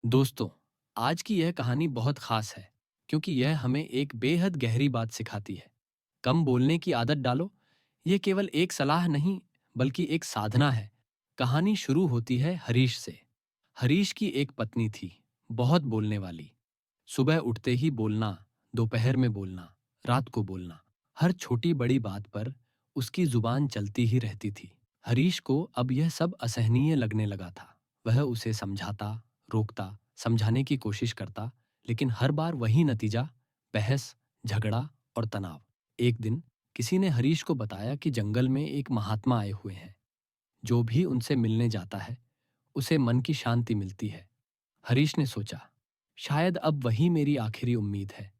दोस्तों, आज की यह कहानी बहुत खास है क्योंकि यह हमें एक बेहद गहरी बात सिखाती है। कम बोलने की आदत डालो। यह केवल एक सलाह नहीं, बल्कि एक साधना है। कहानी शुरू होती है हरीश से। हरीश की एक पत्नी थी, बहुत बोलने वाली। सुबह उठते ही बोलना, दोपहर में बोलना, रात को बोलना। हर छोटी बड़ी बात पर उसकी जुबान चलती ही रहती थी। हरीश को अब यह सब असहनीय लगने लगा था। वह उसे समझाता, रोकता, समझाने की कोशिश करता, लेकिन हर बार वही नतीजा, बहस, झगड़ा और तनाव। एक दिन किसी ने हरीश को बताया कि जंगल में एक महात्मा आए हुए हैं। जो भी उनसे मिलने जाता है, उसे मन की शांति मिलती है। हरीश ने सोचा, शायद अब वही मेरी आखिरी उम्मीद है।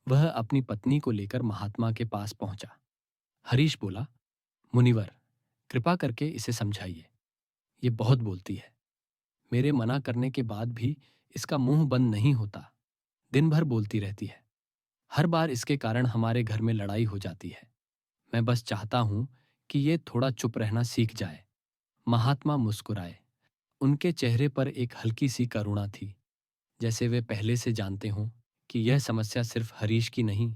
वह अपनी पत्नी को लेकर महात्मा के पास पहुंचा। हरीश बोला, मुनिवर, कृपा करके इसे समझाइए। ये बहुत बोलती है। मेरे मना करने के बाद भी इसका मुंह बंद नहीं होता। दिन भर बोलती रहती है। हर बार इसके कारण हमारे घर में लड़ाई हो जाती है। मैं बस चाहता हूं कि ये थोड़ा चुप रहना सीख जाए। महात्मा मुस्कुराए। उनके चेहरे पर एक हल्की सी करुणा थी, जैसे वे पहले से जानते हों कि यह समस्या सिर्फ हरीश की नहीं,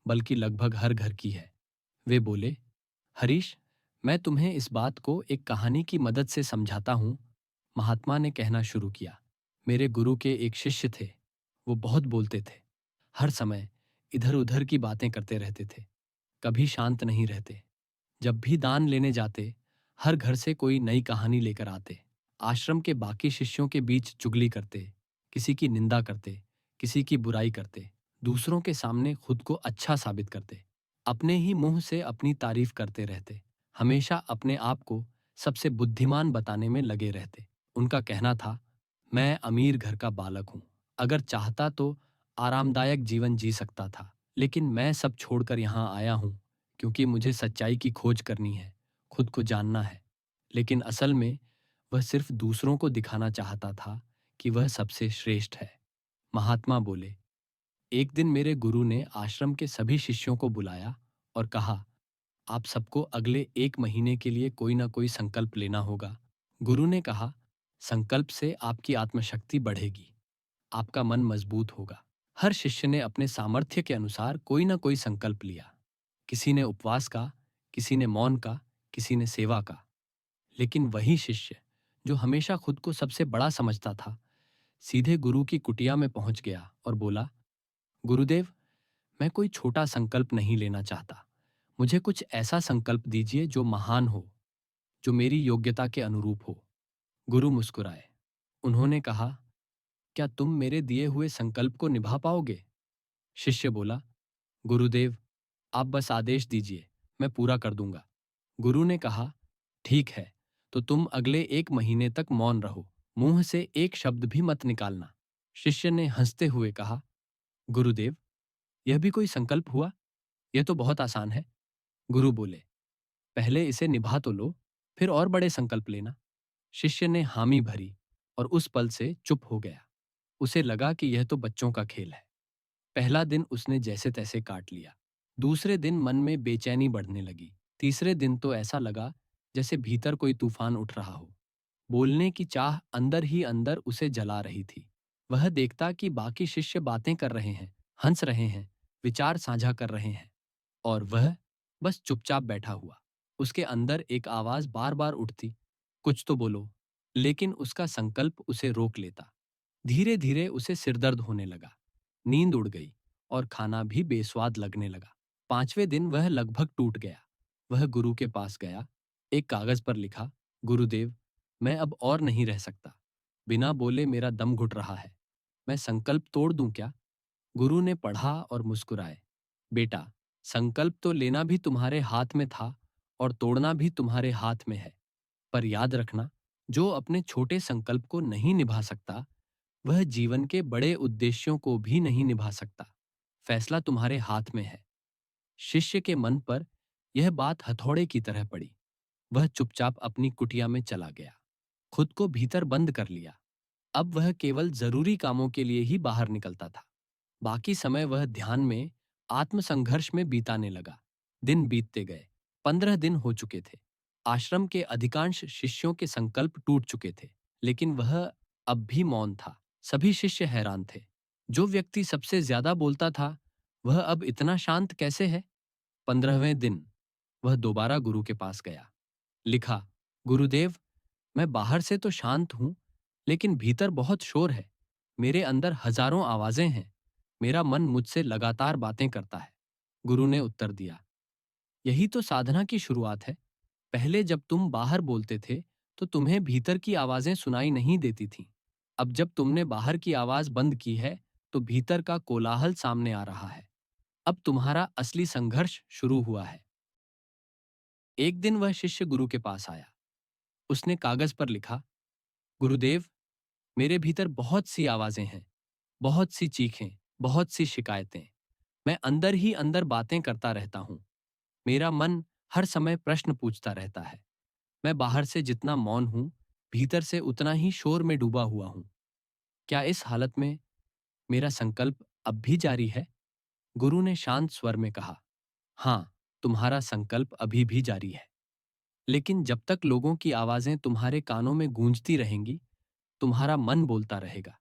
बल्कि लगभग हर घर की है। वे बोले, हरीश, मैं तुम्हें इस बात को एक कहानी की मदद से समझाता हूं। महात्मा ने कहना शुरू किया। मेरे गुरु के एक शिष्य थे। वो बहुत बोलते थे। हर समय इधर उधर की बातें करते रहते थे। कभी शांत नहीं रहते। जब भी दान लेने जाते, हर घर से कोई नई कहानी लेकर आते। आश्रम के बाकी शिष्यों के बीच चुगली करते, किसी की निंदा करते, किसी की बुराई करते, दूसरों के सामने खुद को अच्छा साबित करते। अपने ही मुंह से अपनी तारीफ करते रहते। हमेशा अपने आप को सबसे बुद्धिमान बताने में लगे रहते। उनका कहना था, मैं अमीर घर का बालक हूं। अगर चाहता तो आरामदायक जीवन जी सकता था, लेकिन मैं सब छोड़कर यहां आया हूं क्योंकि मुझे सच्चाई की खोज करनी है, खुद को जानना है। लेकिन असल में वह सिर्फ दूसरों को दिखाना चाहता था कि वह सबसे श्रेष्ठ है। महात्मा बोले, एक दिन मेरे गुरु ने आश्रम के सभी शिष्यों को बुलाया और कहा, आप सबको अगले 1 महीने के लिए कोई ना कोई संकल्प लेना होगा। गुरु ने कहा, संकल्प से आपकी आत्मशक्ति बढ़ेगी, आपका मन मजबूत होगा। हर शिष्य ने अपने सामर्थ्य के अनुसार कोई ना कोई संकल्प लिया। किसी ने उपवास का, किसी ने मौन का, किसी ने सेवा का। लेकिन वही शिष्य जो हमेशा खुद को सबसे बड़ा समझता था, सीधे गुरु की कुटिया में पहुंच गया और बोला, गुरुदेव, मैं कोई छोटा संकल्प नहीं लेना चाहता। मुझे कुछ ऐसा संकल्प दीजिए जो महान हो, जो मेरी योग्यता के अनुरूप हो। गुरु मुस्कुराए। उन्होंने कहा, क्या तुम मेरे दिए हुए संकल्प को निभा पाओगे? शिष्य बोला, गुरुदेव, आप बस आदेश दीजिए, मैं पूरा कर दूंगा। गुरु ने कहा, ठीक है, तो तुम अगले 1 महीने तक मौन रहो, मुंह से एक शब्द भी मत निकालना। शिष्य ने हंसते हुए कहा, गुरुदेव, यह भी कोई संकल्प हुआ? यह तो बहुत आसान है। गुरु बोले, पहले इसे निभा तो लो, फिर और बड़े संकल्प लेना। शिष्य ने हामी भरी और उस पल से चुप हो गया। उसे लगा कि यह तो बच्चों का खेल है। पहला दिन उसने जैसे तैसे काट लिया। दूसरे दिन मन में बेचैनी बढ़ने लगी। तीसरे दिन तो ऐसा लगा जैसे भीतर कोई तूफान उठ रहा हो। बोलने की चाह अंदर ही अंदर उसे जला रही थी। वह देखता कि बाकी शिष्य बातें कर रहे हैं, हंस रहे हैं, विचार साझा कर रहे हैं, और वह बस चुपचाप बैठा हुआ। उसके अंदर एक आवाज बार बार उठती, कुछ तो बोलो, लेकिन उसका संकल्प उसे रोक लेता। धीरे धीरे उसे सिरदर्द होने लगा, नींद उड़ गई और खाना भी बेस्वाद लगने लगा। 5वें दिन वह लगभग टूट गया। वह गुरु के पास गया, एक कागज पर लिखा, गुरुदेव, मैं अब और नहीं रह सकता। बिना बोले मेरा दम घुट रहा है। मैं संकल्प तोड़ दूं क्या? गुरु ने पढ़ा और मुस्कुराए। बेटा, संकल्प तो लेना भी तुम्हारे हाथ में था और तोड़ना भी तुम्हारे हाथ में है। पर याद रखना, जो अपने छोटे संकल्प को नहीं निभा सकता, वह जीवन के बड़े उद्देश्यों को भी नहीं निभा सकता। फैसला तुम्हारे हाथ में है। शिष्य के मन पर यह बात हथौड़े की तरह पड़ी। वह चुपचाप अपनी कुटिया में चला गया, खुद को भीतर बंद कर लिया। अब वह केवल जरूरी कामों के लिए ही बाहर निकलता था। बाकी समय वह ध्यान में, आत्मसंघर्ष में बीताने लगा। दिन बीतते गए। 15 दिन हो चुके थे। आश्रम के अधिकांश शिष्यों के संकल्प टूट चुके थे, लेकिन वह अब भी मौन था। सभी शिष्य हैरान थे। जो व्यक्ति सबसे ज्यादा बोलता था, वह अब इतना शांत कैसे है? 15वें दिन वह दोबारा गुरु के पास गया। लिखा, गुरुदेव, मैं बाहर से तो शांत हूं, लेकिन भीतर बहुत शोर है। मेरे अंदर हजारों आवाजें हैं। मेरा मन मुझसे लगातार बातें करता है। गुरु ने उत्तर दिया, यही तो साधना की शुरुआत है। पहले जब तुम बाहर बोलते थे, तो तुम्हें भीतर की आवाजें सुनाई नहीं देती थीं। अब जब तुमने बाहर की आवाज बंद की है, तो भीतर का कोलाहल सामने आ रहा है। अब तुम्हारा असली संघर्ष शुरू हुआ है। एक दिन वह शिष्य गुरु के पास आया। उसने कागज पर लिखा, गुरुदेव, मेरे भीतर बहुत सी आवाजें हैं, बहुत सी चीखें, बहुत सी शिकायतें। मैं अंदर ही अंदर बातें करता रहता हूं। मेरा मन हर समय प्रश्न पूछता रहता है। मैं बाहर से जितना मौन हूं, भीतर से उतना ही शोर में डूबा हुआ हूं। क्या इस हालत में मेरा संकल्प अब भी जारी है? गुरु ने शांत स्वर में कहा, हाँ, तुम्हारा संकल्प अभी भी जारी है। लेकिन जब तक लोगों की आवाजें तुम्हारे कानों में गूंजती रहेंगी, तुम्हारा मन बोलता रहेगा।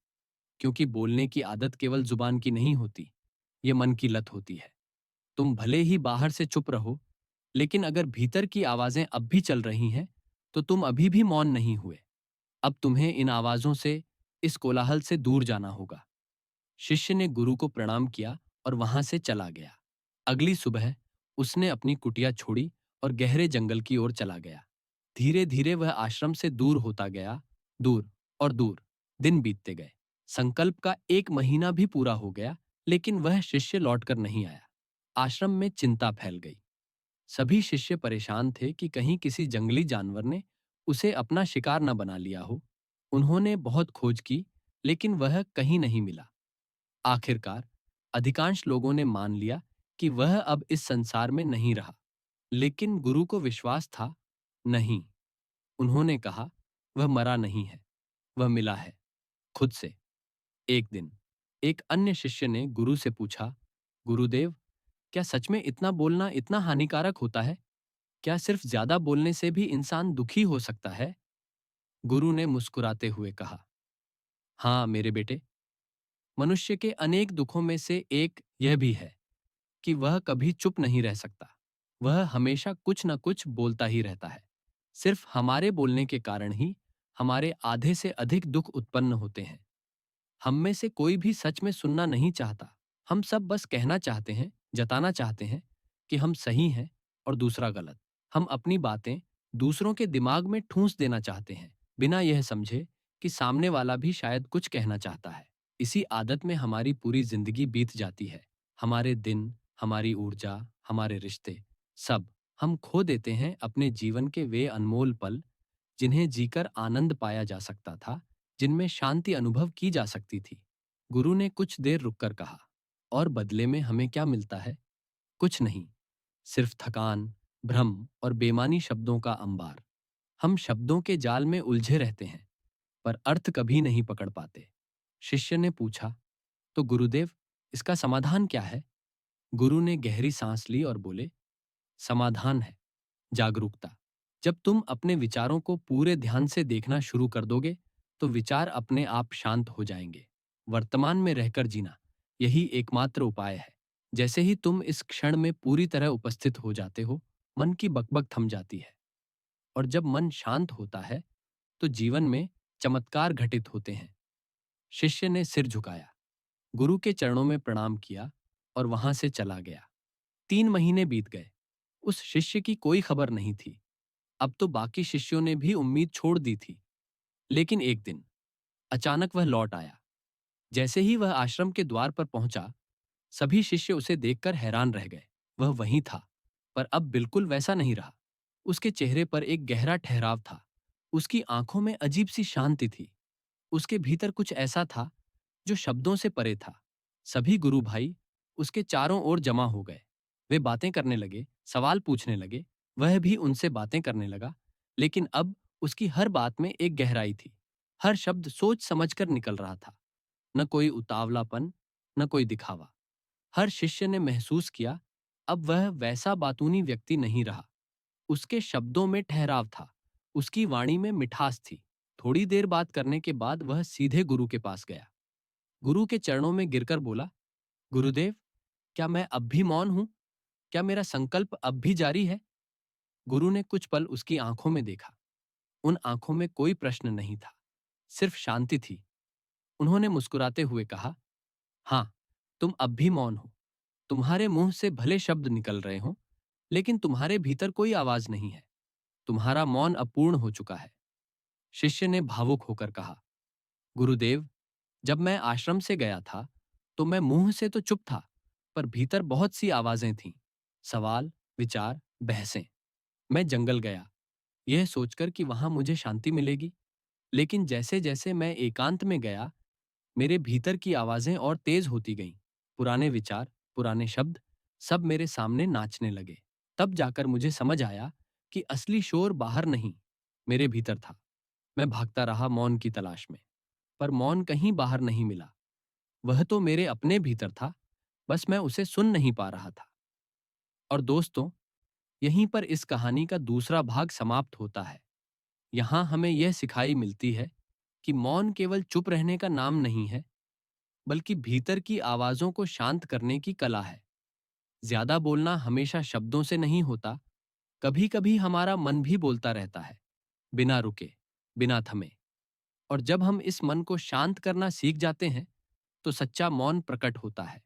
क्योंकि बोलने की आदत केवल जुबान की नहीं होती, ये मन की लत होती है। तुम भले ही बाहर से चुप रहो, लेकिन अगर भीतर की आवाजें अब भी चल रही हैं, तो तुम अभी भी मौन नहीं हुए। अब तुम्हें इन आवाजों से, इस कोलाहल से दूर जाना होगा। शिष्य ने गुरु को प्रणाम किया और वहां से चला गया। अगली सुबह उसने अपनी कुटिया छोड़ी और गहरे जंगल की ओर चला गया। धीरे धीरे वह आश्रम से दूर होता गया, दूर और दूर। दिन बीतते गए। संकल्प का 1 महीना भी पूरा हो गया, लेकिन वह शिष्य लौटकर नहीं आया। आश्रम में चिंता फैल गई। सभी शिष्य परेशान थे कि कहीं किसी जंगली जानवर ने उसे अपना शिकार न बना लिया हो। उन्होंने बहुत खोज की, लेकिन वह कहीं नहीं मिला। आखिरकार अधिकांश लोगों ने मान लिया कि वह अब इस संसार में नहीं रहा। लेकिन गुरु को विश्वास था, नहीं। उन्होंने कहा, वह मरा नहीं है, वह मिला है, खुद से। एक दिन एक अन्य शिष्य ने गुरु से पूछा, गुरुदेव, क्या सच में इतना बोलना इतना हानिकारक होता है? क्या सिर्फ ज्यादा बोलने से भी इंसान दुखी हो सकता है? गुरु ने मुस्कुराते हुए कहा, हाँ मेरे बेटे, मनुष्य के अनेक दुखों में से एक यह भी है कि वह कभी चुप नहीं रह सकता। वह हमेशा कुछ न कुछ बोलता ही रहता है। सिर्फ हमारे बोलने के कारण ही हमारे आधे से अधिक दुख उत्पन्न होते हैं। हम में से कोई भी सच में सुनना नहीं चाहता। हम सब बस कहना चाहते हैं, जताना चाहते हैं कि हम सही हैं और दूसरा गलत। हम अपनी बातें दूसरों के दिमाग में ठूंस देना चाहते हैं, बिना यह समझे कि सामने वाला भी शायद कुछ कहना चाहता है। इसी आदत में हमारी पूरी जिंदगी बीत जाती है। हमारे दिन, हमारी ऊर्जा, हमारे रिश्ते, सब हम खो देते हैं अपने जीवन के वे अनमोल पल, जिन्हें जीकर आनंद पाया जा सकता था, जिनमें शांति अनुभव की जा सकती थी। गुरु ने कुछ देर रुककर कहा, और बदले में हमें क्या मिलता है? कुछ नहीं, सिर्फ थकान, भ्रम और बेमानी शब्दों का अंबार। हम शब्दों के जाल में उलझे रहते हैं, पर अर्थ कभी नहीं पकड़ पाते। शिष्य ने पूछा, तो गुरुदेव, इसका समाधान क्या है? गुरु ने गहरी सांस ली और बोले, समाधान है जागरूकता। जब तुम अपने विचारों को पूरे ध्यान से देखना शुरू कर दोगे, तो विचार अपने आप शांत हो जाएंगे। वर्तमान में रहकर जीना, यही एकमात्र उपाय है। जैसे ही तुम इस क्षण में पूरी तरह उपस्थित हो जाते हो, मन की बकबक थम जाती है। और जब मन शांत होता है, तो जीवन में चमत्कार घटित होते हैं। शिष्य ने सिर झुकाया, गुरु के चरणों में प्रणाम किया और वहां से चला गया। 3 महीने बीत गए। उस शिष्य की कोई खबर नहीं थी। अब तो बाकी शिष्यों ने भी उम्मीद छोड़ दी थी। लेकिन एक दिन अचानक वह लौट आया। जैसे ही वह आश्रम के द्वार पर पहुंचा, सभी शिष्य उसे देखकर हैरान रह गए। वह वहीं था, पर अब बिल्कुल वैसा नहीं रहा। उसके चेहरे पर एक गहरा ठहराव था। उसकी आंखों में अजीब सी शांति थी। उसके भीतर कुछ ऐसा था जो शब्दों से परे था। सभी गुरु भाई उसके चारों ओर जमा हो गए। वे बातें करने लगे, सवाल पूछने लगे। वह भी उनसे बातें करने लगा, लेकिन अब उसकी हर बात में एक गहराई थी। हर शब्द सोच समझकर निकल रहा था। न कोई उतावलापन, न कोई दिखावा। हर शिष्य ने महसूस किया, अब वह वैसा बातूनी व्यक्ति नहीं रहा। उसके शब्दों में ठहराव था, उसकी वाणी में मिठास थी। थोड़ी देर बात करने के बाद वह सीधे गुरु के पास गया। गुरु के चरणों में गिरकर बोला, गुरुदेव, क्या मैं अब भी मौन हूं? क्या मेरा संकल्प अब भी जारी है? गुरु ने कुछ पल उसकी आंखों में देखा। उन आंखों में कोई प्रश्न नहीं था, सिर्फ शांति थी। उन्होंने मुस्कुराते हुए कहा, हाँ, तुम अब भी मौन हो। तुम्हारे मुंह से भले शब्द निकल रहे हो, लेकिन तुम्हारे भीतर कोई आवाज नहीं है। तुम्हारा मौन अपूर्ण हो चुका है। शिष्य ने भावुक होकर कहा, गुरुदेव, जब मैं आश्रम से गया था तो मैं मुंह से तो चुप था, पर भीतर बहुत सी आवाजें थीं। सवाल, विचार, बहसें। मैं जंगल गया, यह सोचकर कि वहां मुझे शांति मिलेगी। लेकिन जैसे जैसे मैं एकांत में गया, मेरे भीतर की आवाजें और तेज होती गईं। पुराने विचार, पुराने शब्द, सब मेरे सामने नाचने लगे। तब जाकर मुझे समझ आया कि असली शोर बाहर नहीं, मेरे भीतर था। मैं भागता रहा मौन की तलाश में, पर मौन कहीं बाहर नहीं मिला। वह तो मेरे अपने भीतर था, बस मैं उसे सुन नहीं पा रहा था। और दोस्तों, यहीं पर इस कहानी का दूसरा भाग समाप्त होता है। यहाँ हमें यह सिखाई मिलती है कि मौन केवल चुप रहने का नाम नहीं है, बल्कि भीतर की आवाजों को शांत करने की कला है। ज्यादा बोलना हमेशा शब्दों से नहीं होता, कभी कभी हमारा मन भी बोलता रहता है, बिना रुके, बिना थमे। और जब हम इस मन को शांत करना सीख जाते हैं, तो सच्चा मौन प्रकट होता है।